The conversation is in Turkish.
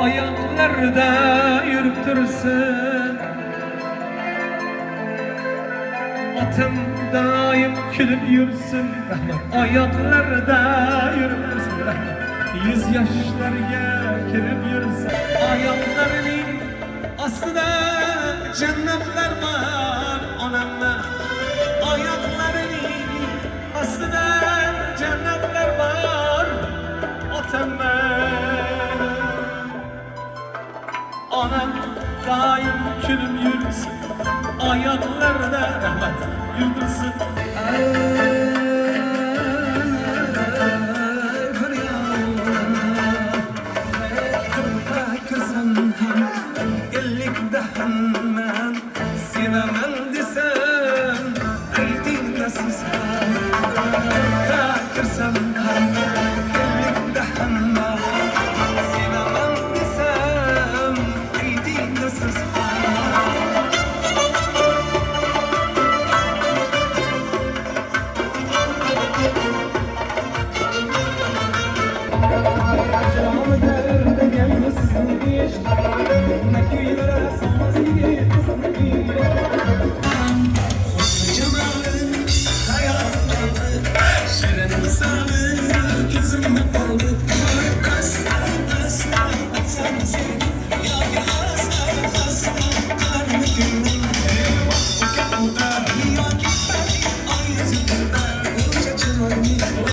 ayaklarda yürüp dursun. Atım daim külüp yürüsün, ayaklarda yürüp dursun. Yüz yaşlarga kirib yürüsün, ayaklarının aslında cennetler var onamma. Ayaklarının aslında cennetler var otamma. Anam daim külüp yürüsün, ayaklarda rahmet yürüsün. Ellikdahanman sevaman desam aytingda sizlar takirsam ham ellikdahanman sevaman desam aytingda sizlar Canı derde gelmesin diye